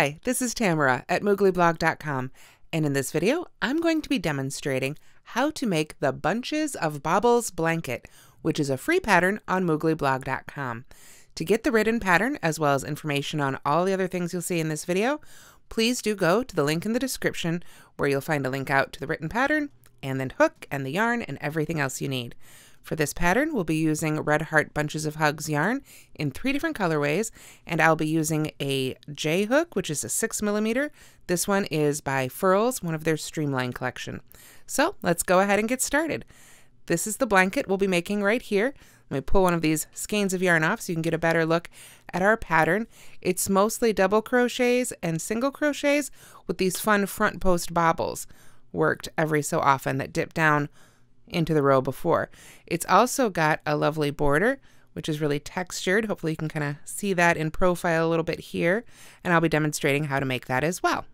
Hi, this is Tamara at mooglyblog.com, and in this video I'm going to be demonstrating how to make the Bunches of Bobbles blanket, which is a free pattern on mooglyblog.com. To get the written pattern as well as information on all the other things you'll see in this video, please do go to the link in the description where you'll find a link out to the written pattern and then hook and the yarn and everything else you need. For this pattern, we'll be using Red Heart Bunches of Hugs yarn in 3 different colorways, and I'll be using a J hook, which is a 6mm. This one is by Furls, one of their Streamline collection. So let's go ahead and get started. This is the blanket we'll be making right here. Let me pull one of these skeins of yarn off so you can get a better look at our pattern. It's mostly double crochets and single crochets with these fun front post bobbles worked every so often that dip down into the row before. It's also got a lovely border, which is really textured. Hopefully you can kind of see that in profile a little bit here, and I'll be demonstrating how to make that as well.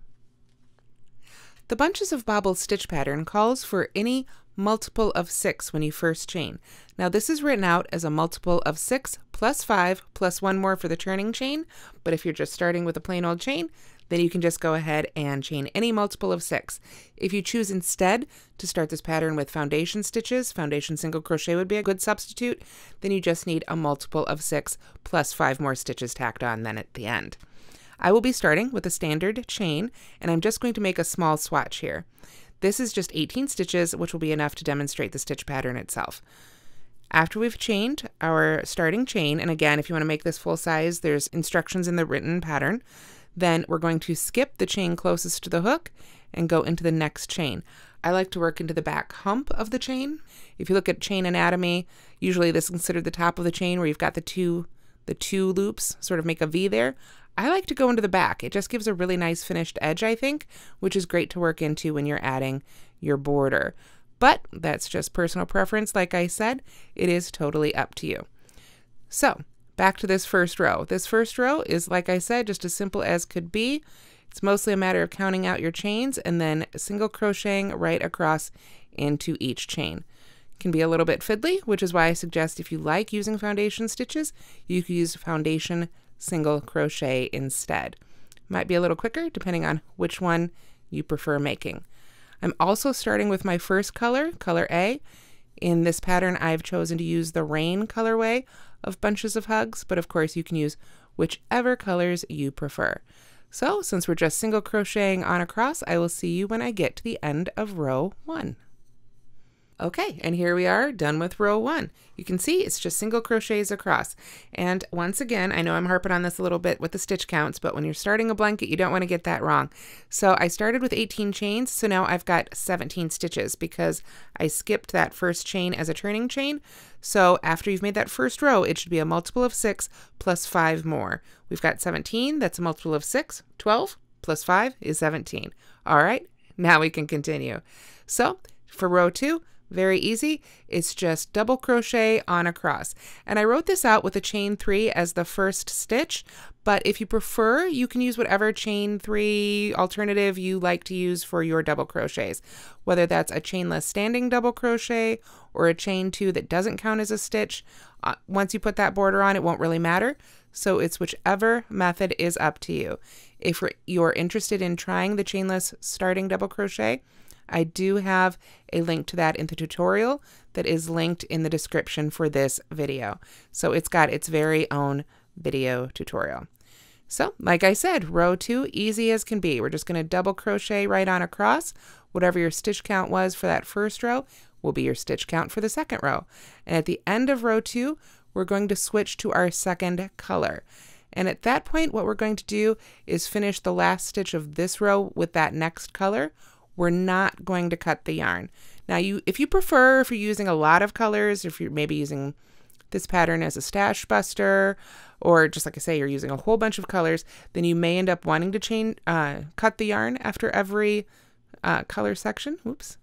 The Bunches of Bobbles stitch pattern calls for any multiple of 6 when you first chain. Now this is written out as a multiple of 6 plus 5 plus 1 more for the turning chain, but if you're just starting with a plain old chain, then you can just go ahead and chain any multiple of 6. If you choose instead to start this pattern with foundation stitches, foundation single crochet would be a good substitute, then you just need a multiple of 6 plus 5 more stitches tacked on then at the end. I will be starting with a standard chain, and I'm just going to make a small swatch here. This is just 18 stitches, which will be enough to demonstrate the stitch pattern itself. After we've chained our starting chain, and again, if you want to make this full size, there's instructions in the written pattern, then we're going to skip the chain closest to the hook and go into the next chain. I like to work into the back hump of the chain. If you look at chain anatomy, usually this is considered the top of the chain where you've got the two loops sort of make a V there. I like to go into the back. It just gives a really nice finished edge, I think, which is great to work into when you're adding your border. But that's just personal preference. Like I said, it is totally up to you. So back to this first row. This first row is, like I said, just as simple as could be. It's mostly a matter of counting out your chains and then single crocheting right across into each chain. It can be a little bit fiddly, which is why I suggest if you like using foundation stitches, you could use foundation single crochet instead. Might be a little quicker depending on which one you prefer making. I'm also starting with my first color, color A. In this pattern, I've chosen to use the Rain colorway of Bunches of Hugs, but of course you can use whichever colors you prefer. So since we're just single crocheting on across, I will see you when I get to the end of row 1. Okay, and here we are done with row 1. You can see it's just single crochets across. And once again, I know I'm harping on this a little bit with the stitch counts, but when you're starting a blanket, you don't want to get that wrong. So I started with 18 chains, so now I've got 17 stitches because I skipped that first chain as a turning chain. So after you've made that first row, it should be a multiple of 6 plus 5 more. We've got 17, that's a multiple of 6, 12 plus 5 is 17. All right, now we can continue. So for row 2, very easy. It's just double crochet on across. And I wrote this out with a chain 3 as the first stitch, but if you prefer, you can use whatever chain 3 alternative you like to use for your double crochets, whether that's a chainless standing double crochet or a chain 2 that doesn't count as a stitch. Once you put that border on, it won't really matter. So it's whichever method is up to you. If you're interested in trying the chainless starting double crochet, I do have a link to that in the tutorial that is linked in the description for this video. So it's got its very own video tutorial. So like I said, row 2, easy as can be. We're just going to double crochet right on across. Whatever your stitch count was for that first row will be your stitch count for the second row. And at the end of row 2, we're going to switch to our second color. And at that point, what we're going to do is finish the last stitch of this row with that next color. We're not going to cut the yarn. Now, if you prefer, if you're using a lot of colors, if you're maybe using this pattern as a stash buster, or just like I say, you're using a whole bunch of colors, then you may end up wanting to cut the yarn after every color section. Oops.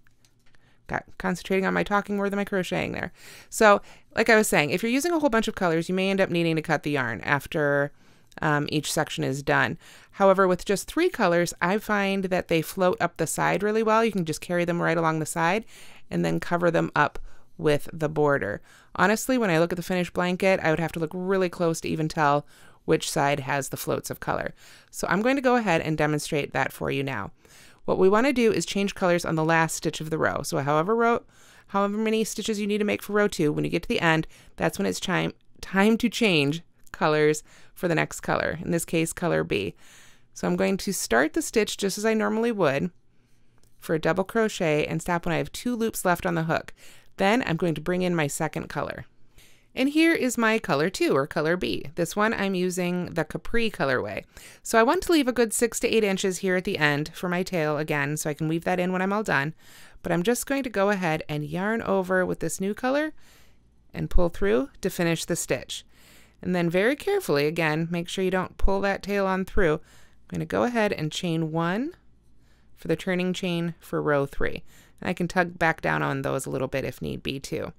Got concentrating on my talking more than my crocheting there. So like I was saying, if you're using a whole bunch of colors, you may end up needing to cut the yarn after each section is done. However, with just 3 colors, I find that they float up the side really well. You can just carry them right along the side and then cover them up with the border. Honestly, when I look at the finished blanket, I would have to look really close to even tell which side has the floats of color. So I'm going to go ahead and demonstrate that for you now. What we want to do is change colors on the last stitch of the row. So however many stitches you need to make for row 2, when you get to the end, that's when it's time to change colors for the next color, in this case color B. So I'm going to start the stitch just as I normally would for a double crochet and stop when I have 2 loops left on the hook. Then I'm going to bring in my second color. And here is my color 2, or color B. This one I'm using the Capri colorway. So I want to leave a good 6 to 8 inches here at the end for my tail again, so I can weave that in when I'm all done. But I'm just going to go ahead and yarn over with this new color and pull through to finish the stitch. And then very carefully, again, make sure you don't pull that tail on through. I'm going to go ahead and chain 1 for the turning chain for row 3. And I can tug back down on those a little bit if need be too.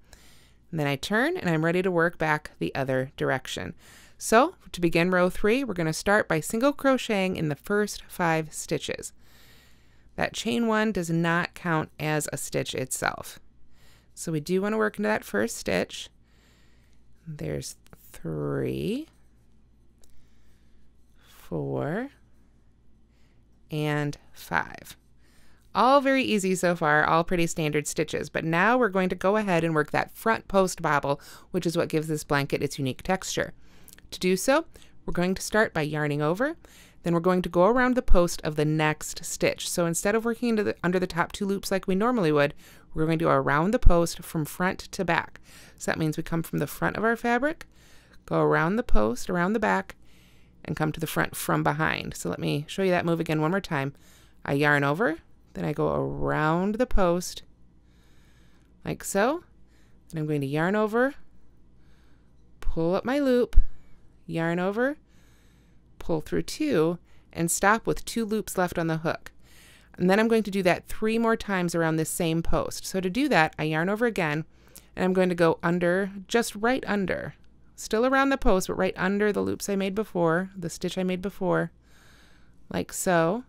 And then I turn and I'm ready to work back the other direction. So to begin row 3, we're going to start by single crocheting in the first 5 stitches. That chain 1 does not count as a stitch itself. So we do want to work into that first stitch. There's 3, 4, and 5. All very easy so far, all pretty standard stitches, but now we're going to go ahead and work that front post bobble, which is what gives this blanket its unique texture. To do so, we're going to start by yarning over, then we're going to go around the post of the next stitch. So instead of working under the top 2 loops like we normally would, we're going to go around the post from front to back. So that means we come from the front of our fabric, go around the post, around the back, and come to the front from behind. So let me show you that move again one more time. I yarn over, then I go around the post like so. Then I'm going to yarn over, pull up my loop, yarn over, pull through 2, and stop with 2 loops left on the hook. And then I'm going to do that 3 more times around this same post. So to do that, I yarn over again, and I'm going to go under, just right under, still around the post, but right under the loops I made before, the stitch I made before, like so.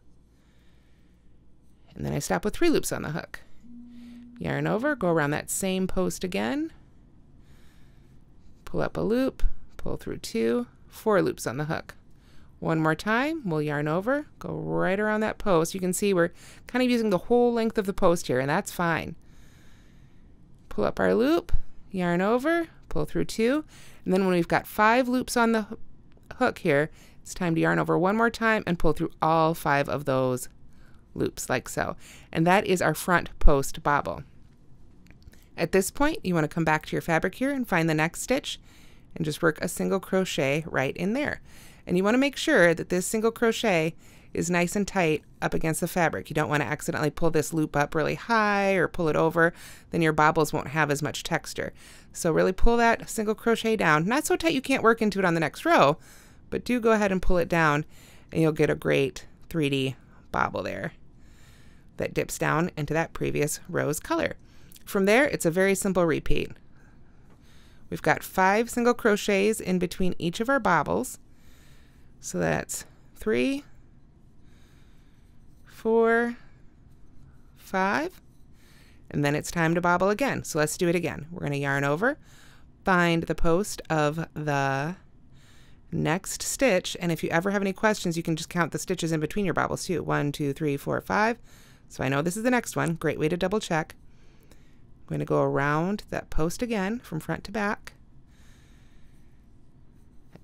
And then I stop with 3 loops on the hook. Yarn over, go around that same post again, pull up a loop, pull through 2, 4 loops on the hook. One more time, we'll yarn over, go right around that post. You can see we're kind of using the whole length of the post here, and that's fine. Pull up our loop, yarn over, pull through 2, and then when we've got 5 loops on the hook here, it's time to yarn over one more time and pull through all 5 of those loops like so. And that is our front post bobble. At this point, you want to come back to your fabric here and find the next stitch and just work a single crochet right in there. And you want to make sure that this single crochet is nice and tight up against the fabric. You don't want to accidentally pull this loop up really high or pull it over, then your bobbles won't have as much texture. So really pull that single crochet down, not so tight you can't work into it on the next row, but do go ahead and pull it down and you'll get a great 3D bobble there that dips down into that previous row's color. From there, it's a very simple repeat. We've got 5 single crochets in between each of our bobbles. So that's 3, 4, 5, and then it's time to bobble again. So let's do it again. We're going to yarn over, find the post of the next stitch, and if you ever have any questions, you can just count the stitches in between your bobbles too. 1, 2, 3, 4, 5. So I know this is the next one. Great way to double check. I'm going to go around that post again from front to back.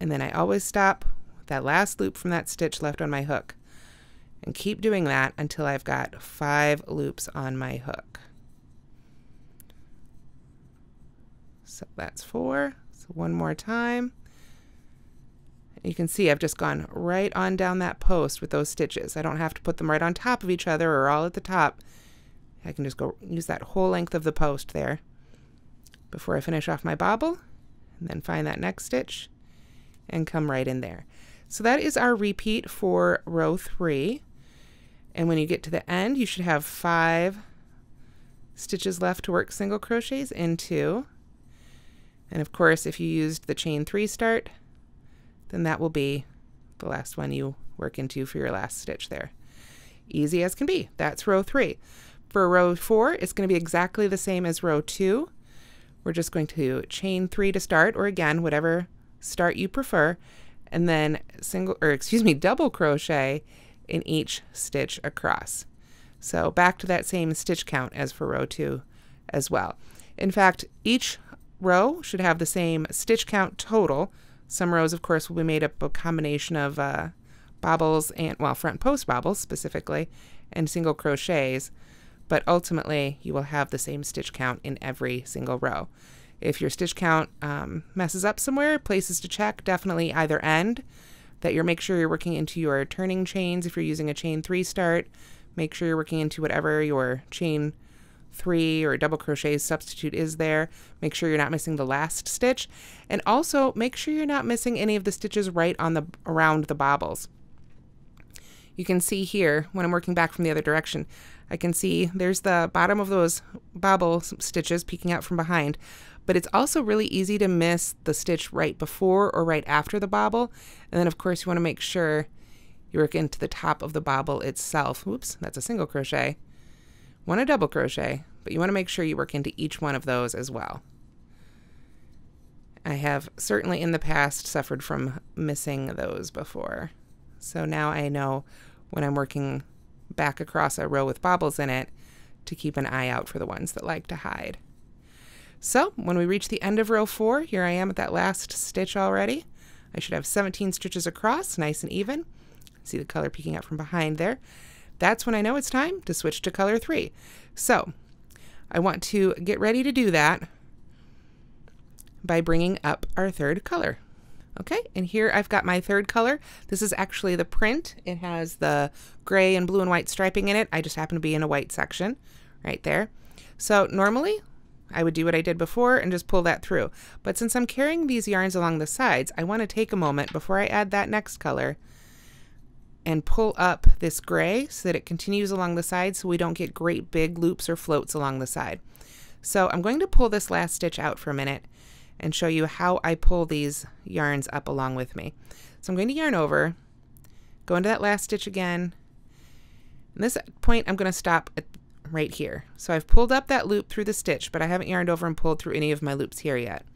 And then I always stop with that last loop from that stitch left on my hook. And keep doing that until I've got 5 loops on my hook. So that's 4. So one more time. You can see I've just gone right on down that post with those stitches. I don't have to put them right on top of each other or all at the top. I can just go use that whole length of the post there before I finish off my bobble, and then find that next stitch and come right in there. So that is our repeat for row 3. And when you get to the end, you should have 5 stitches left to work single crochets into. And of course, if you used the chain 3 start, then that will be the last one you work into for your last stitch there. Easy as can be. That's row 3. For row 4, it's going to be exactly the same as row 2. We're just going to chain 3 to start, or again, whatever start you prefer, and then double crochet in each stitch across. So back to that same stitch count as for row 2 as well. In fact, each row should have the same stitch count total. Some rows, of course, will be made up of a combination of bobbles and, well, front post bobbles specifically, and single crochets, but ultimately you will have the same stitch count in every single row. If your stitch count messes up somewhere, places to check, definitely either end, that make sure you're working into your turning chains. If you're using a chain 3 start, make sure you're working into whatever your chain 3 or double crochet substitute is there. Make sure you're not missing the last stitch, and also make sure you're not missing any of the stitches right on around the bobbles. You can see here when I'm working back from the other direction, I can see there's the bottom of those bobble stitches peeking out from behind, but it's also really easy to miss the stitch right before or right after the bobble. And then of course you want to make sure you work into the top of the bobble itself. Oops, that's a single crochet. One a double crochet, but you want to make sure you work into each one of those as well. I have certainly in the past suffered from missing those before. So now I know when I'm working back across a row with bobbles in it to keep an eye out for the ones that like to hide. So when we reach the end of row 4, here I am at that last stitch already. I should have 17 stitches across, nice and even. See the color peeking out from behind there. That's when I know it's time to switch to color 3. So I want to get ready to do that by bringing up our third color. Okay, and here I've got my third color. This is actually the print. It has the gray and blue and white striping in it. I just happen to be in a white section right there. So normally I would do what I did before and just pull that through. But since I'm carrying these yarns along the sides, I want to take a moment before I add that next color and pull up this gray so that it continues along the side so we don't get great big loops or floats along the side. So I'm going to pull this last stitch out for a minute and show you how I pull these yarns up along with me. So I'm going to yarn over, go into that last stitch again, and this point I'm going to stop at right here. So I've pulled up that loop through the stitch, but I haven't yarned over and pulled through any of my loops here yet.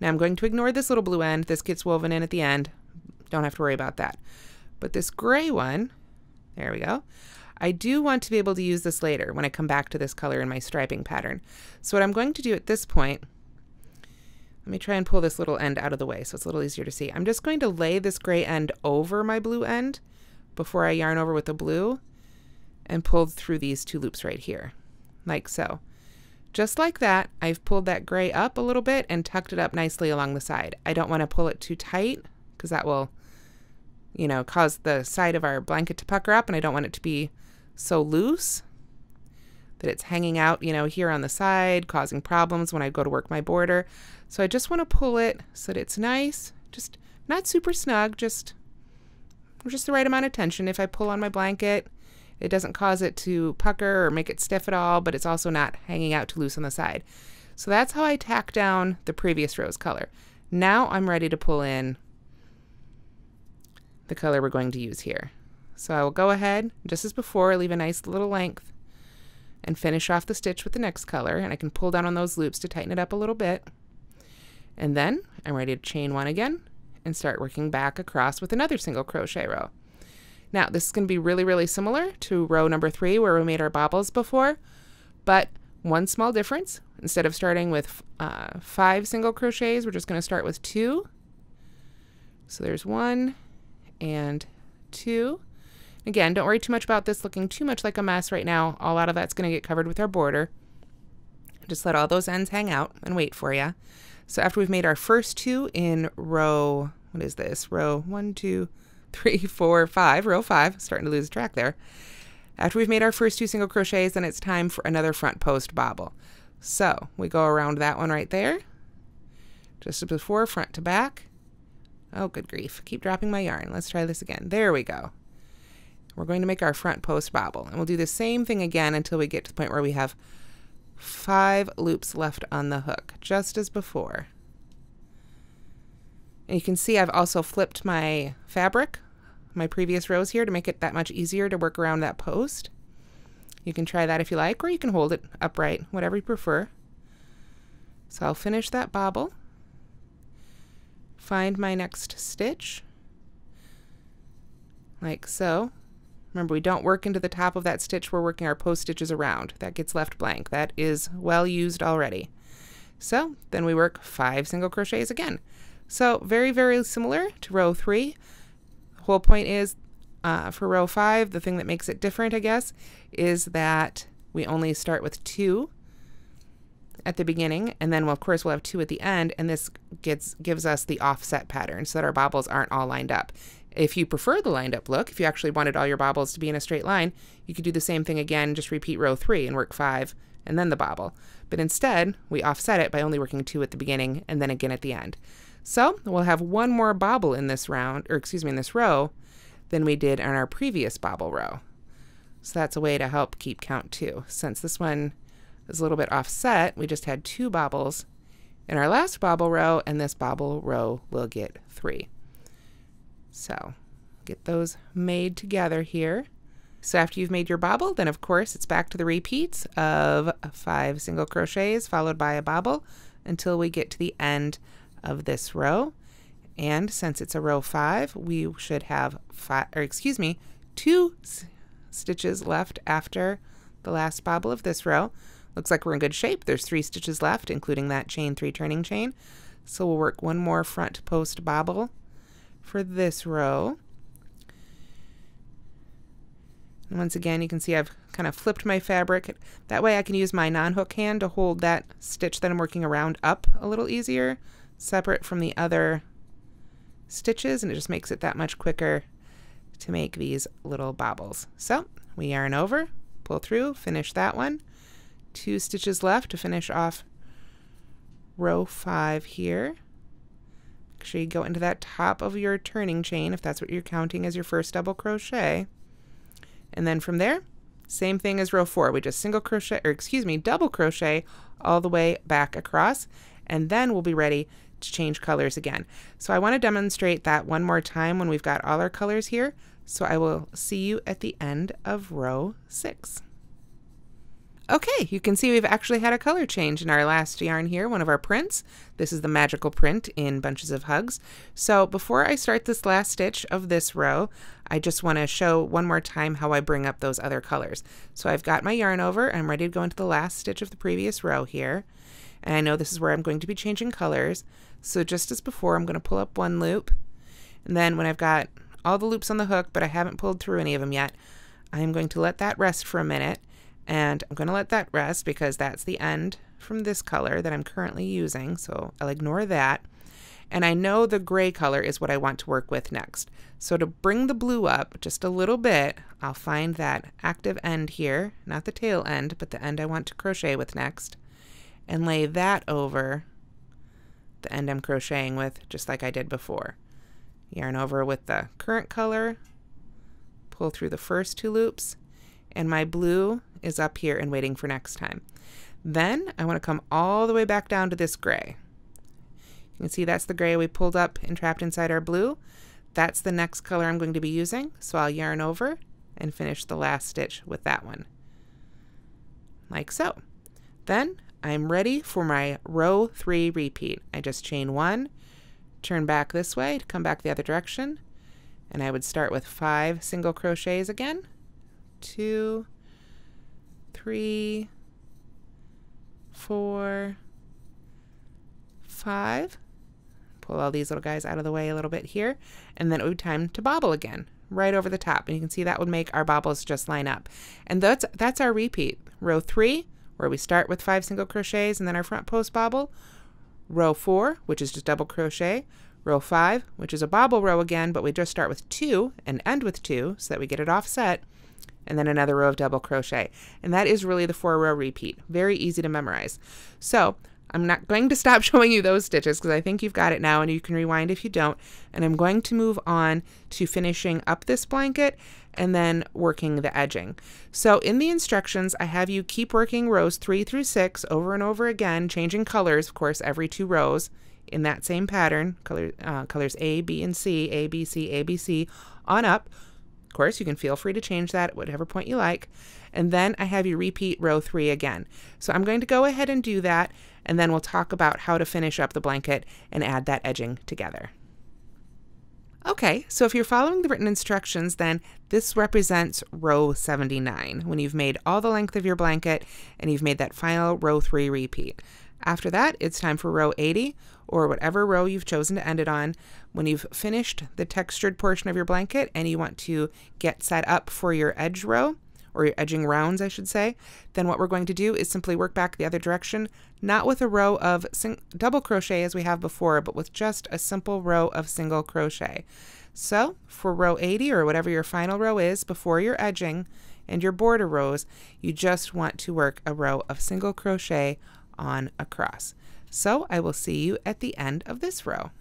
Now I'm going to ignore this little blue end. This gets woven in at the end. Don't have to worry about that. But this gray one, there we go, I do want to be able to use this later when I come back to this color in my striping pattern. So what I'm going to do at this point, let me try and pull this little end out of the way so it's a little easier to see. I'm just going to lay this gray end over my blue end before I yarn over with the blue and pull through these 2 loops right here, like so. Just like that, I've pulled that gray up a little bit and tucked it up nicely along the side. I don't want to pull it too tight because that will, you know, cause the side of our blanket to pucker up, and I don't want it to be so loose that it's hanging out, you know, here on the side, causing problems when I go to work my border. So I just want to pull it so that it's nice, just not super snug, just the right amount of tension. If I pull on my blanket, it doesn't cause it to pucker or make it stiff at all, but it's also not hanging out too loose on the side. So that's how I tack down the previous rose color. Now I'm ready to pull in the color we're going to use here. So I will go ahead, just as before, leave a nice little length and finish off the stitch with the next color, and I can pull down on those loops to tighten it up a little bit. And then I'm ready to chain 1 again and start working back across with another single crochet row. Now this is going to be really, really similar to row number 3 where we made our bobbles before, but one small difference. Instead of starting with 5 single crochets, we're just going to start with 2. So there's 1 and 2. Again, don't worry too much about this looking too much like a mess right now. A lot of that's going to get covered with our border. Just let all those ends hang out and wait for you. So after we've made our first 2 in row, what is this? Row 1, 2, 3, 4, 5, row 5, starting to lose track there. After we've made our first 2 single crochets, then it's time for another front post bobble. So we go around that one right there, just as before, front to back. Oh, good grief. Keep dropping my yarn. Let's try this again. There we go. We're going to make our front post bobble, and we'll do the same thing again until we get to the point where we have 5 loops left on the hook, just as before. And you can see I've also flipped my fabric, my previous rows here, to make it that much easier to work around that post. You can try that if you like, or you can hold it upright, whatever you prefer. So I'll finish that bobble, find my next stitch, like so. Remember, we don't work into the top of that stitch, we're working our post stitches around. That gets left blank. That is well used already. So then we work 5 single crochets again. So very, very similar to row 3. The whole point is for row 5, the thing that makes it different, I guess, is that we only start with 2 at the beginning, and then of course we'll have 2 at the end, and this gives us the offset pattern so that our bobbles aren't all lined up. If you prefer the lined up look, if you actually wanted all your bobbles to be in a straight line, you could do the same thing again, just repeat row 3 and work 5 and then the bobble. But instead, we offset it by only working 2 at the beginning and then again at the end. So we'll have one more bobble in this round, or excuse me, in this row than we did on our previous bobble row. So that's a way to help keep count too. Since this one is a little bit offset, we just had 2 bobbles in our last bobble row, and this bobble row will get 3. So get those made together here. So after you've made your bobble, then of course it's back to the repeats of 5 single crochets followed by a bobble until we get to the end of this row. And since it's a row 5, we should have 2 stitches left after the last bobble of this row. Looks like we're in good shape. There's 3 stitches left, including that chain 3 turning chain. So we'll work one more front post bobble for this row. And once again, you can see I've kind of flipped my fabric. That way I can use my non-hook hand to hold that stitch that I'm working around up a little easier, separate from the other stitches, and it just makes it that much quicker to make these little bobbles. So we yarn over, pull through, finish that one. 2 stitches left to finish off row 5 here. Make sure you go into that top of your turning chain if that's what you're counting as your first double crochet. And then from there, same thing as row 4. We just single crochet, or excuse me, double crochet all the way back across, and then we'll be ready to change colors again. So I want to demonstrate that one more time when we've got all our colors here. So I will see you at the end of row 6. Okay, you can see we've actually had a color change in our last yarn here, one of our prints. This is the magical print in Bunches of Hugs. So before I start this last stitch of this row, I just want to show one more time how I bring up those other colors. So I've got my yarn over, I'm ready to go into the last stitch of the previous row here. And I know this is where I'm going to be changing colors. So just as before, I'm going to pull up one loop. And then when I've got all the loops on the hook, but I haven't pulled through any of them yet, I'm going to let that rest for a minute. And I'm going to let that rest because that's the end from this color that I'm currently using. So I'll ignore that. And I know the gray color is what I want to work with next. So to bring the blue up just a little bit, I'll find that active end here, not the tail end, but the end I want to crochet with next, and lay that over the end I'm crocheting with, just like I did before. Yarn over with the current color, pull through the first 2 loops, and my blue is up here and waiting for next time. Then I want to come all the way back down to this gray. You can see that's the gray we pulled up and trapped inside our blue. That's the next color I'm going to be using, so I'll yarn over and finish the last stitch with that one, like so. Then I'm ready for my row 3 repeat. I just chain 1, turn back this way to come back the other direction, and I would start with 5 single crochets again. 2, 3, 4, 5. Pull all these little guys out of the way a little bit here, and then it would be time to bobble again right over the top, and you can see that would make our bobbles just line up. And that's our repeat. Row 3, where we start with 5 single crochets and then our front post bobble. Row 4, which is just double crochet. Row 5, which is a bobble row again, but we just start with 2 and end with 2 so that we get it offset, and then another row of double crochet. And that is really the 4-row repeat. Very easy to memorize. So I'm not going to stop showing you those stitches because I think you've got it now, and you can rewind if you don't. And I'm going to move on to finishing up this blanket and then working the edging. So in the instructions, I have you keep working rows 3 through 6 over and over again, changing colors, of course, every 2 rows in that same pattern, colors A, B, and C, A, B, C, A, B, C, on up. Of course, you can feel free to change that at whatever point you like. And then I have you repeat row 3 again. So I'm going to go ahead and do that, and then we'll talk about how to finish up the blanket and add that edging together. Okay, so if you're following the written instructions, then this represents row 79, when you've made all the length of your blanket and you've made that final row 3 repeat. After that, it's time for row 80, or whatever row you've chosen to end it on. When you've finished the textured portion of your blanket and you want to get set up for your edge row, or your edging rounds, I should say, then what we're going to do is simply work back the other direction, not with a row of double crochet as we have before, but with just a simple row of single crochet. So for row 80, or whatever your final row is before your edging and your border rows, you just want to work a row of single crochet on across. So I will see you at the end of this row.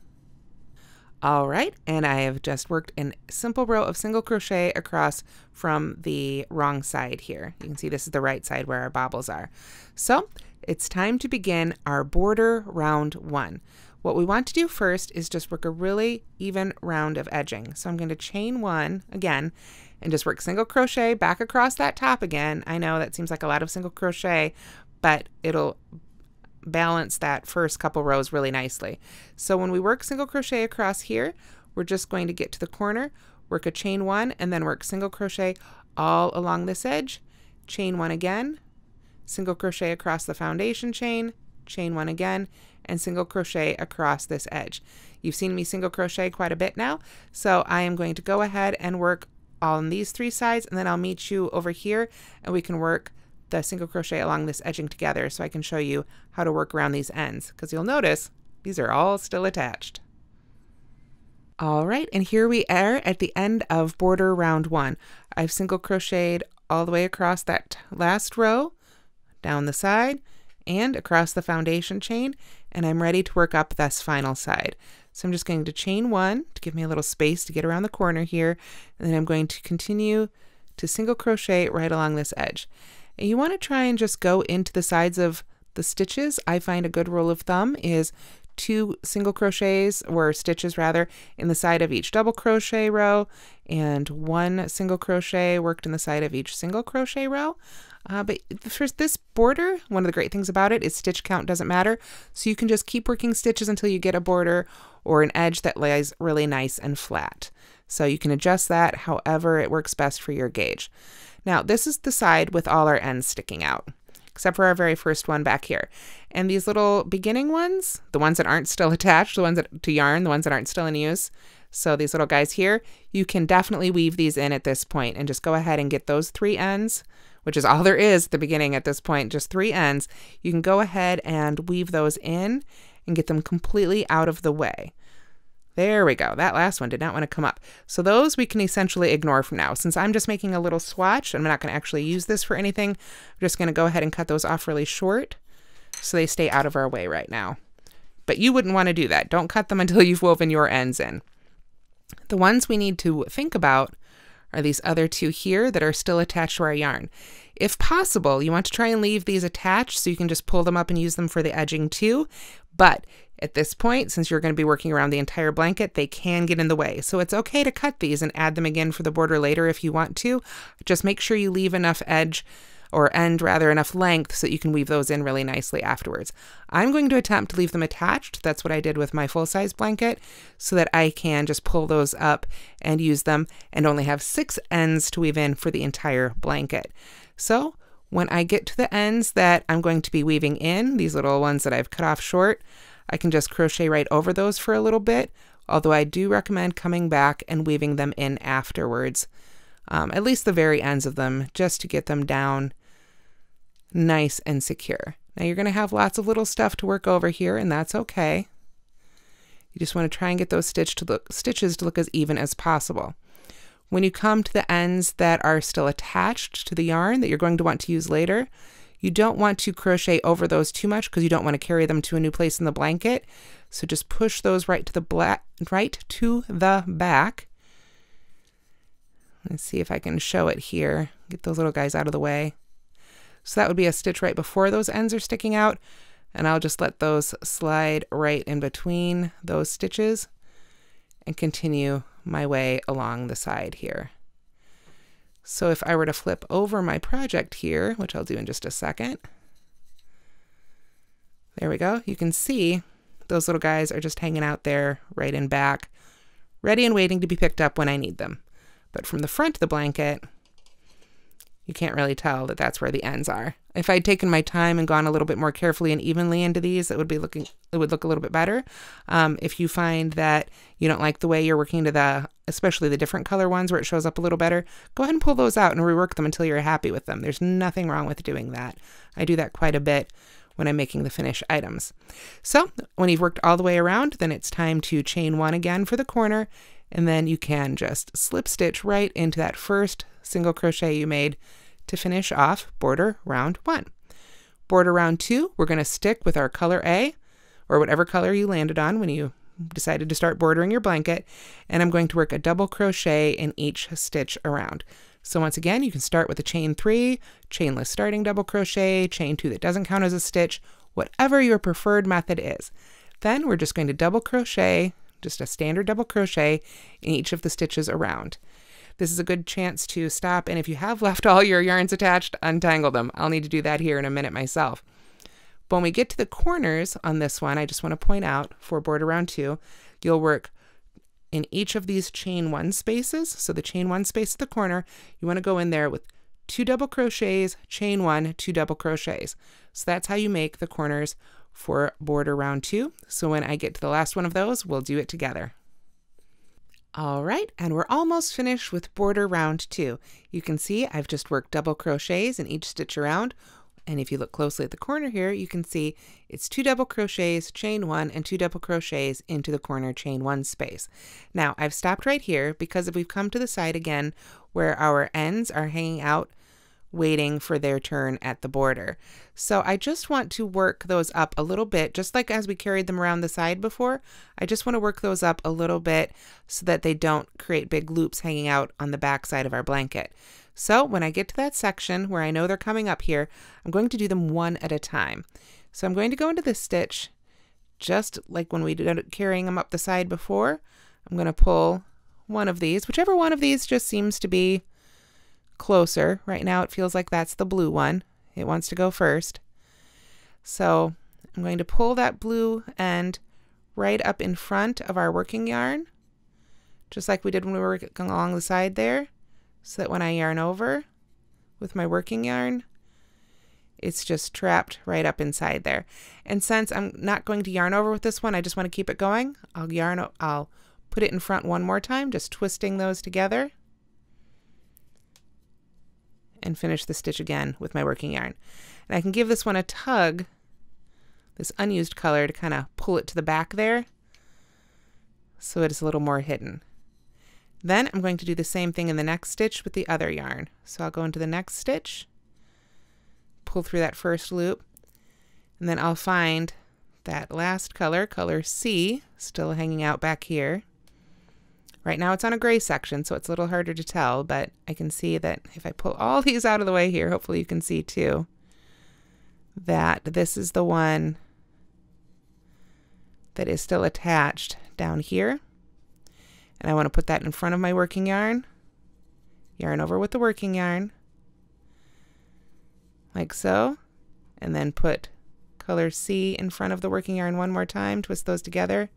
All right, and I have just worked a simple row of single crochet across from the wrong side here. You can see this is the right side where our bobbles are. So it's time to begin our border round 1. What we want to do first is just work a really even round of edging. So I'm going to chain 1 again and just work single crochet back across that top again. I know that seems like a lot of single crochet, but it'll balance that first couple rows really nicely. So when we work single crochet across here, we're just going to get to the corner, work a chain 1, and then work single crochet all along this edge, chain 1 again, single crochet across the foundation chain 1 again, and single crochet across this edge. You've seen me single crochet quite a bit now, so I am going to go ahead and work on these 3 sides, and then I'll meet you over here and we can work the single crochet along this edging together, so I can show you how to work around these ends, because you'll notice these are all still attached. All right, and here we are at the end of border round 1. I've single crocheted all the way across that last row, down the side, and across the foundation chain, and I'm ready to work up this final side. So I'm just going to chain 1 to give me a little space to get around the corner here, and then I'm going to continue to single crochet right along this edge. And you want to try and just go into the sides of the stitches. I find a good rule of thumb is 2 single crochets, or stitches rather, in the side of each double crochet row, and 1 single crochet worked in the side of each single crochet row. But for this border, one of the great things about it is stitch count doesn't matter. So you can just keep working stitches until you get a border or an edge that lays really nice and flat. So you can adjust that however it works best for your gauge. Now this is the side with all our ends sticking out, except for our very first one back here. And these little beginning ones, the ones that aren't still attached, the ones that to yarn, the ones that aren't still in use, so these little guys here, you can definitely weave these in at this point and just go ahead and get those 3 ends, which is all there is at the beginning at this point, just 3 ends. You can go ahead and weave those in and get them completely out of the way. There we go. That last one did not want to come up. So those we can essentially ignore from now. Since I'm just making a little swatch, I'm not going to actually use this for anything. I'm just going to go ahead and cut those off really short so they stay out of our way right now. But you wouldn't want to do that. Don't cut them until you've woven your ends in. The ones we need to think about are these other 2 here that are still attached to our yarn. If possible, you want to try and leave these attached so you can just pull them up and use them for the edging too. But at this point, since you're going to be working around the entire blanket, they can get in the way. So it's okay to cut these and add them again for the border later if you want to. Just make sure you leave enough edge, or end rather, enough length so that you can weave those in really nicely afterwards. I'm going to attempt to leave them attached. That's what I did with my full-size blanket, so that I can just pull those up and use them and only have 6 ends to weave in for the entire blanket. So when I get to the ends that I'm going to be weaving in, these little ones that I've cut off short, I can just crochet right over those for a little bit, although I do recommend coming back and weaving them in afterwards, at least the very ends of them, just to get them down nice and secure. Now you're going to have lots of little stuff to work over here, and that's okay. You just want to try and get those stitches to look as even as possible. When you come to the ends that are still attached to the yarn that you're going to want to use later, you don't want to crochet over those too much because you don't want to carry them to a new place in the blanket. So just push those right to the back. Let's see if I can show it here. Get those little guys out of the way. So that would be a stitch right before those ends are sticking out, and I'll just let those slide right in between those stitches and continue my way along the side here. So if I were to flip over my project here, which I'll do in just a second, there we go. You can see those little guys are just hanging out there right in back, ready and waiting to be picked up when I need them. But from the front of the blanket, you can't really tell that that's where the ends are. If I'd taken my time and gone a little bit more carefully and evenly into these, it would look a little bit better. If you find that you don't like the way you're working to especially the different color ones where it shows up a little better, go ahead and pull those out and rework them until you're happy with them. There's nothing wrong with doing that. I do that quite a bit when I'm making the finished items. So when you've worked all the way around, then it's time to chain 1 again for the corner, and then you can just slip stitch right into that first single crochet you made to finish off border round 1. Border round 2, we're going to stick with our color A, or whatever color you landed on when you decided to start bordering your blanket, and I'm going to work a double crochet in each stitch around. So once again, you can start with a chain 3, chainless starting double crochet, chain 2 that doesn't count as a stitch, whatever your preferred method is. Then we're just going to double crochet, just a standard double crochet in each of the stitches around. This is a good chance to stop, and if you have left all your yarns attached, untangle them. I'll need to do that here in a minute myself. But when we get to the corners on this one, I just want to point out for border round 2, you'll work in each of these chain 1 spaces. So the chain 1 space at the corner, you want to go in there with 2 double crochets, chain 1, 2 double crochets. So that's how you make the corners for border round 2. So when I get to the last one of those, we'll do it together. All right, and we're almost finished with border round 2. You can see I've just worked double crochets in each stitch around, and if you look closely at the corner here, you can see it's 2 double crochets, chain 1, and 2 double crochets into the corner chain 1 space. Now I've stopped right here because we've come to the side again where our ends are hanging out waiting for their turn at the border. So I just want to work those up a little bit, just like as we carried them around the side before. I just want to work those up a little bit so that they don't create big loops hanging out on the back side of our blanket. So when I get to that section where I know they're coming up here, I'm going to do them one at a time. So I'm going to go into this stitch just like when we did carrying them up the side before. I'm going to pull one of these, whichever one of these just seems to be closer. Right now it feels like that's the blue one. It wants to go first. So I'm going to pull that blue end right up in front of our working yarn, just like we did when we were working along the side there, so that when I yarn over with my working yarn, it's just trapped right up inside there. And since I'm not going to yarn over with this one, I just want to keep it going. I'll put it in front one more time, just twisting those together, and finish the stitch again with my working yarn. And I can give this one a tug, this unused color, to kind of pull it to the back there so it's a little more hidden. Then I'm going to do the same thing in the next stitch with the other yarn. So I'll go into the next stitch, pull through that first loop, and then I'll find that last color, color C, still hanging out back here. Right now it's on a gray section, so it's a little harder to tell, but I can see that if I pull all these out of the way here, hopefully you can see too, that this is the one that is still attached down here. And I want to put that in front of my working yarn, yarn over with the working yarn, like so, and then put color C in front of the working yarn one more time, twist those together,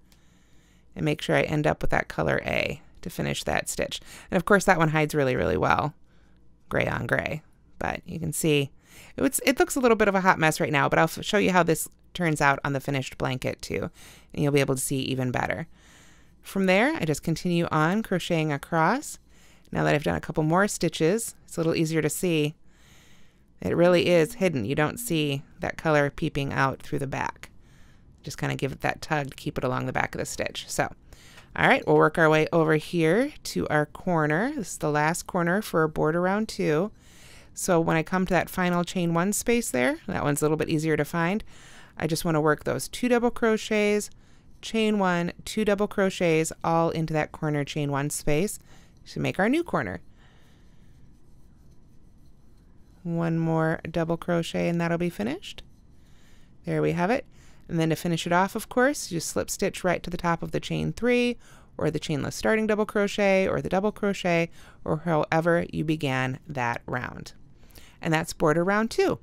and make sure I end up with that color A to finish that stitch. And of course that one hides really, really well, gray on gray, but you can see it looks a little bit of a hot mess right now, but I'll show you how this turns out on the finished blanket too, and you'll be able to see even better. From there, I just continue on crocheting across. Now that I've done a couple more stitches, it's a little easier to see. It really is hidden. You don't see that color peeping out through the back. Just kind of give it that tug to keep it along the back of the stitch. So, all right, we'll work our way over here to our corner. This is the last corner for border round 2. So when I come to that final chain 1 space there, that one's a little bit easier to find. I just want to work those 2 double crochets, chain 1, 2 double crochets, all into that corner chain 1 space to make our new corner. One more double crochet and that'll be finished. There we have it. And then to finish it off, of course, you just slip stitch right to the top of the chain 3, or the chainless starting double crochet, or the double crochet, or however you began that round. And that's border round 2.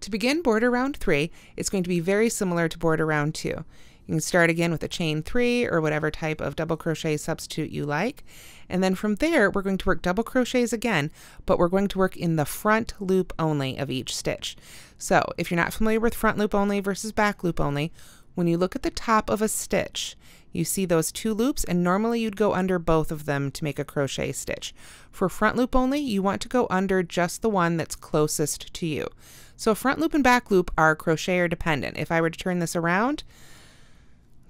To begin border round 3, it's going to be very similar to border round 2. You can start again with a chain 3 or whatever type of double crochet substitute you like. And then from there, we're going to work double crochets again, but we're going to work in the front loop only of each stitch. So if you're not familiar with front loop only versus back loop only, when you look at the top of a stitch, you see those 2 loops, and normally you'd go under both of them to make a crochet stitch. For front loop only, you want to go under just the one that's closest to you. So front loop and back loop are crocheter dependent. If I were to turn this around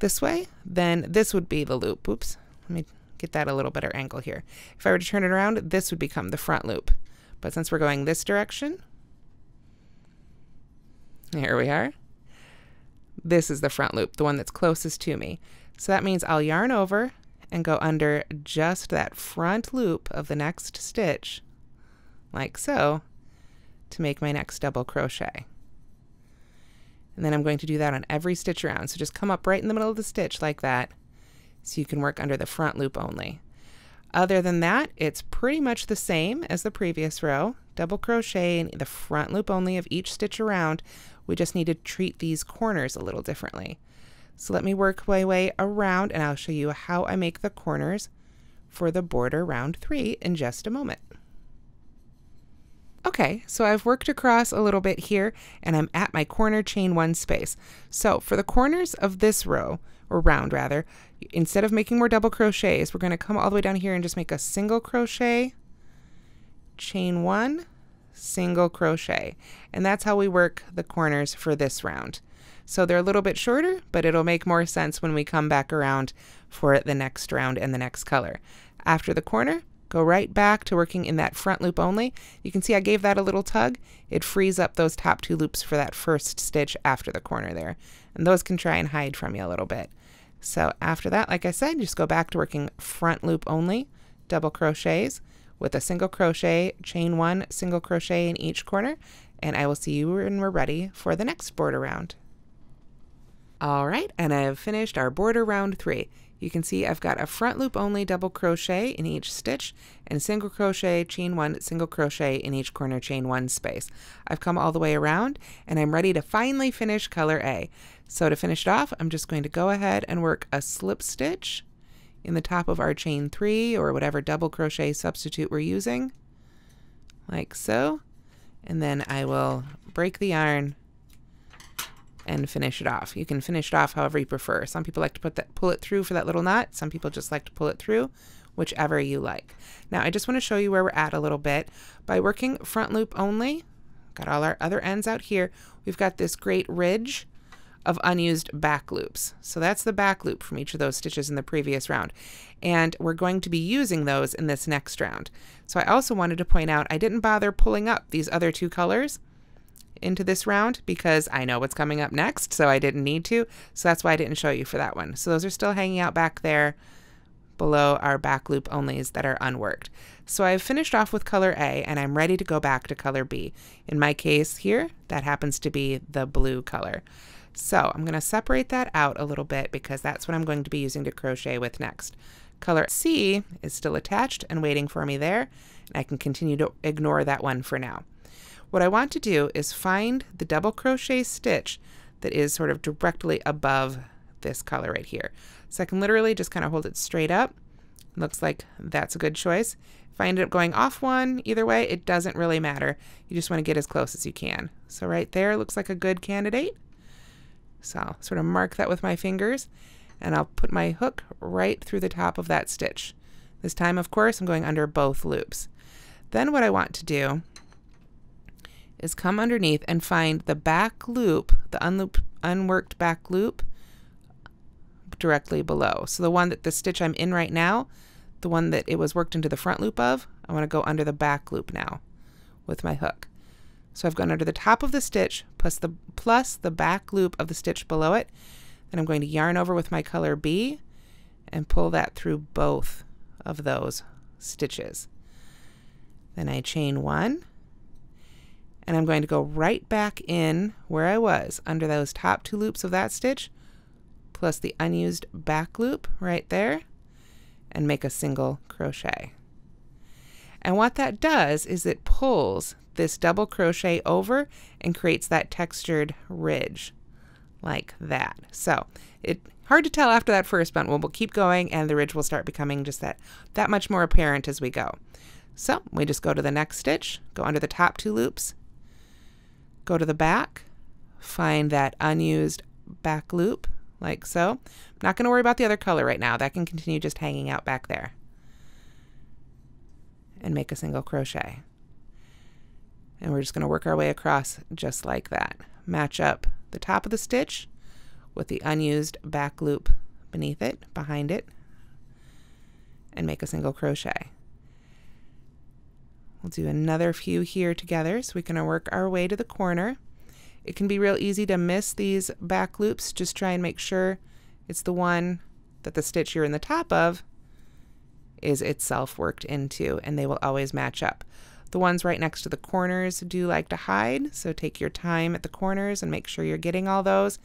this way, then this would be the loop. Oops, let me get that a little better angle here. If I were to turn it around, this would become the front loop. But since we're going this direction, here we are. This is the front loop, the one that's closest to me. So that means I'll yarn over and go under just that front loop of the next stitch, like so, to make my next double crochet. And then I'm going to do that on every stitch around. So just come up right in the middle of the stitch like that, so you can work under the front loop only. Other than that, it's pretty much the same as the previous row. Double crochet in the front loop only of each stitch around. We just need to treat these corners a little differently. So let me work my way around, and I'll show you how I make the corners for the border round 3 in just a moment. Okay, so I've worked across a little bit here, and I'm at my corner chain 1 space. So for the corners of this row, or round rather, instead of making more double crochets, we're going to come all the way down here and just make a single crochet, chain 1, single crochet. And that's how we work the corners for this round. So they're a little bit shorter, but it'll make more sense when we come back around for the next round and the next color. After the corner, go right back to working in that front loop only. You can see I gave that a little tug. It frees up those top 2 loops for that first stitch after the corner there. And those can try and hide from you a little bit. So after that, like I said, just go back to working front loop only, double crochets with a single crochet, chain 1, single crochet in each corner, and I will see you when we're ready for the next border round. All right, and I have finished our border round 3. You can see I've got a front loop only double crochet in each stitch and single crochet, chain 1, single crochet in each corner chain 1 space. I've come all the way around, and I'm ready to finally finish color A. So to finish it off, I'm just going to go ahead and work a slip stitch in the top of our chain 3 or whatever double crochet substitute we're using, like so. And then I will break the yarn and finish it off. You can finish it off however you prefer. Some people like to pull it through for that little knot. Some people just like to pull it through, whichever you like. Now I just want to show you where we're at a little bit. By working front loop only, got all our other ends out here, we've got this great ridge of unused back loops. So that's the back loop from each of those stitches in the previous round. And we're going to be using those in this next round. So I also wanted to point out I didn't bother pulling up these other 2 colors into this round because I know what's coming up next, so I didn't need to. So that's why I didn't show you for that one. So those are still hanging out back there below our back loop onlys that are unworked. So I've finished off with color A, and I'm ready to go back to color B. In my case here, that happens to be the blue color. So I'm going to separate that out a little bit because that's what I'm going to be using to crochet with next. Color C is still attached and waiting for me there, and I can continue to ignore that one for now. What I want to do is find the double crochet stitch that is sort of directly above this color right here. So I can literally just kind of hold it straight up. Looks like that's a good choice. If I ended up going off one, either way, it doesn't really matter. You just want to get as close as you can. So right there looks like a good candidate. So I'll sort of mark that with my fingers, and I'll put my hook right through the top of that stitch. This time, of course, I'm going under both loops. Then what I want to do is come underneath and find the back loop, the unworked back loop directly below. So the one that the stitch I'm in right now, the one that it was worked into the front loop of, I want to go under the back loop now with my hook. So I've gone under the top of the stitch plus the back loop of the stitch below it. Then I'm going to yarn over with my color B and pull that through both of those stitches. Then I chain 1. And I'm going to go right back in where I was under those top 2 loops of that stitch plus the unused back loop right there and make a single crochet. And what that does is it pulls this double crochet over and creates that textured ridge like that. So it hard to tell after that first one. We'll keep going and the ridge will start becoming just that much more apparent as we go. So we just go to the next stitch, go under the top 2 loops, go to the back, find that unused back loop like so. I'm not going to worry about the other color right now. That can continue just hanging out back there. And make a single crochet. And we're just going to work our way across just like that. Match up the top of the stitch with the unused back loop beneath it, behind it, and make a single crochet. We'll do another few here together, so we can work our way to the corner. It can be real easy to miss these back loops. Just try and make sure it's the one that the stitch you're in the top of is itself worked into, and they will always match up. The ones right next to the corners do like to hide, so take your time at the corners and make sure you're getting all those.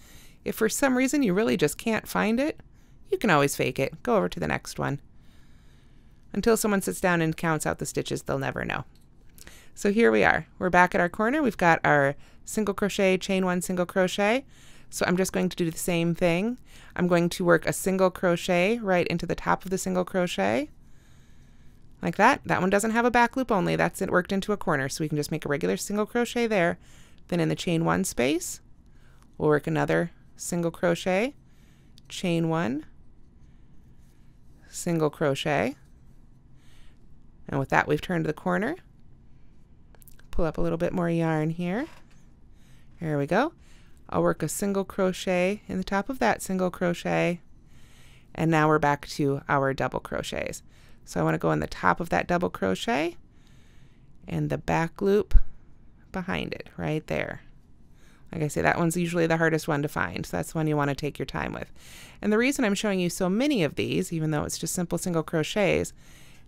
If for some reason you really just can't find it, you can always fake it. Go over to the next one. Until someone sits down and counts out the stitches, they'll never know. So here we are. We're back at our corner. We've got our single crochet, chain 1, single crochet. So I'm just going to do the same thing. I'm going to work a single crochet right into the top of the single crochet. Like that. That one doesn't have a back loop only. That's it worked into a corner. So we can just make a regular single crochet there. Then in the chain 1 space, we'll work another single crochet, chain 1, single crochet. And with that, we've turned the corner. Pull up a little bit more yarn here. There we go. I'll work a single crochet in the top of that single crochet. And now we're back to our double crochets. So I want to go in the top of that double crochet and the back loop behind it right there. Like I say, that one's usually the hardest one to find. So that's the one you want to take your time with. And the reason I'm showing you so many of these, even though it's just simple single crochets,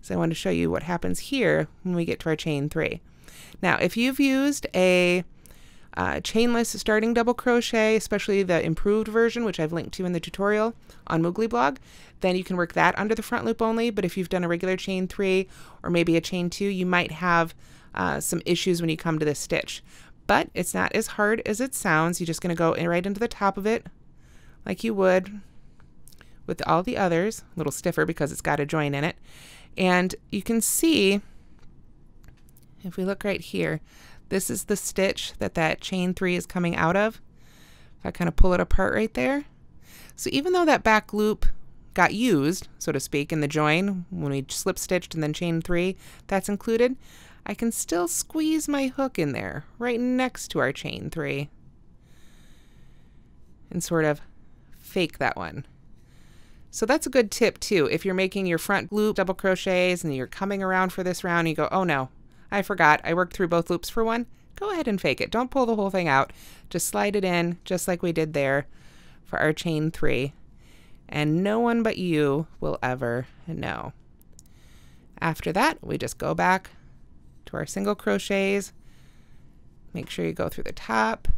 is I want to show you what happens here when we get to our chain 3. Now, if you've used a chainless starting double crochet, especially the improved version, which I've linked to in the tutorial on Moogly blog, then you can work that under the front loop only. But if you've done a regular chain 3 or maybe a chain 2, you might have some issues when you come to this stitch. But it's not as hard as it sounds. You're just going to go right into the top of it like you would with all the others, a little stiffer because it's got a join in it. And you can see, if we look right here, this is the stitch that chain 3 is coming out of. If I kind of pull it apart right there. So even though that back loop got used, so to speak, in the join, when we slip stitched and then chain 3, that's included, I can still squeeze my hook in there right next to our chain 3 and sort of fake that one. So that's a good tip too. If you're making your front loop double crochets and you're coming around for this round, you go, oh no, I forgot, I worked through both loops for one. Go ahead and fake it. Don't pull the whole thing out. Just slide it in just like we did there for our chain 3. And no one but you will ever know. After that, we just go back to our single crochets. Make sure you go through the top.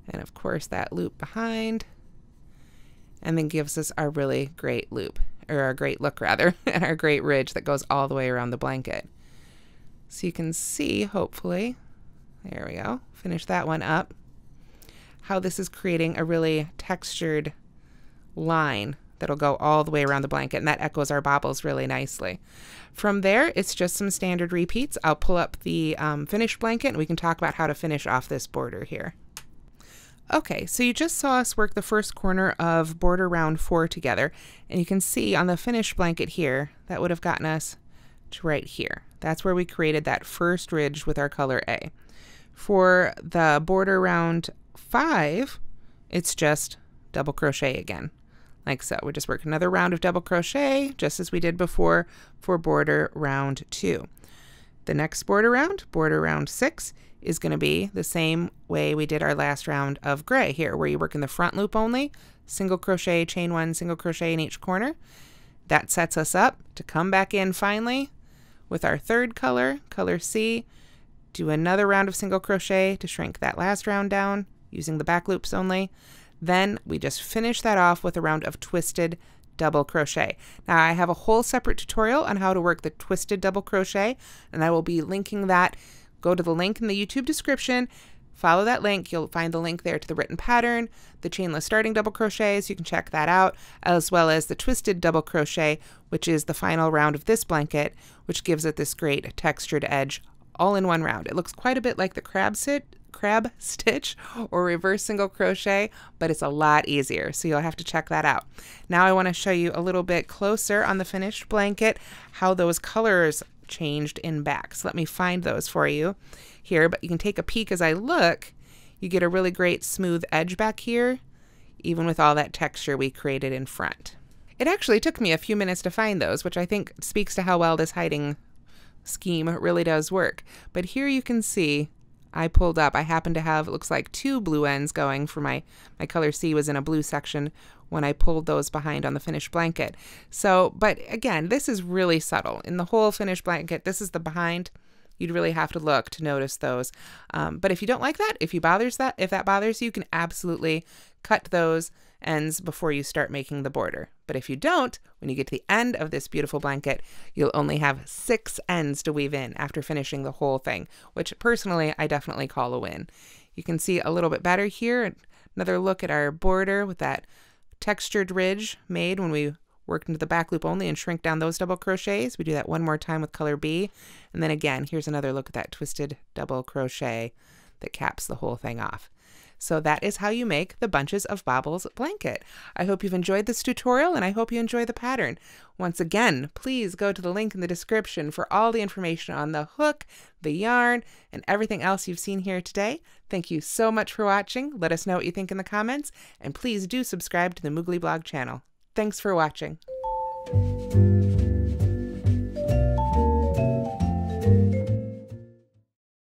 And of course that loop behind. And then gives us our really great loop, or our great look rather, and our great ridge that goes all the way around the blanket. So you can see, hopefully, there we go, finish that one up, how this is creating a really textured line that'll go all the way around the blanket, and that echoes our bobbles really nicely. From there, it's just some standard repeats. I'll pull up the finished blanket, and we can talk about how to finish off this border here. Okay, so you just saw us work the first corner of border round 4 together, and you can see on the finished blanket here, that would have gotten us to right here. That's where we created that first ridge with our color A. For the border round 5, it's just double crochet again, like so. We just work another round of double crochet, just as we did before for border round 2. The next border round 6, is going to be the same way we did our last round of gray here, where you work in the front loop only, single crochet, chain 1, single crochet in each corner. That sets us up to come back in finally with our third color, color C, do another round of single crochet to shrink that last round down using the back loops only. Then we just finish that off with a round of twisted double crochet. Now I have a whole separate tutorial on how to work the twisted double crochet, and I will be linking that. Go to the link in the YouTube description follow that link. You'll find the link there to the written pattern, the chainless starting double crochets. You can check that out, as well as the twisted double crochet, which is the final round of this blanket, which gives it this great textured edge all in one round. It looks quite a bit like the crab stitch or reverse single crochet, but it's a lot easier, so you'll have to check that out. Now I want to show you a little bit closer on the finished blanket how those colors changed in back. So let me find those for you here, but you can take a peek as I look. You get a really great smooth edge back here, even with all that texture we created in front. It actually took me a few minutes to find those, which I think speaks to how well this hiding scheme really does work. But here you can see I pulled up, I happen to have, it looks like 2 blue ends going for my color C was in a blue section when I pulled those behind on the finished blanket. So, but again, this is really subtle. In the whole finished blanket, this is the behind. You'd really have to look to notice those. But if you don't like that, if that bothers you, you can absolutely cut those ends before you start making the border. But if you don't, when you get to the end of this beautiful blanket, you'll only have 6 ends to weave in after finishing the whole thing, which personally I definitely call a win. You can see a little bit better here. Another look at our border with that textured ridge made when we worked into the back loop only and shrink down those double crochets. We do that one more time with color B. And then again, here's another look at that twisted double crochet that caps the whole thing off. So that is how you make the Bunches of Bobbles blanket. I hope you've enjoyed this tutorial, and I hope you enjoy the pattern. Once again, please go to the link in the description for all the information on the hook, the yarn, and everything else you've seen here today. Thank you so much for watching. Let us know what you think in the comments, and please do subscribe to the Moogly blog channel. Thanks for watching.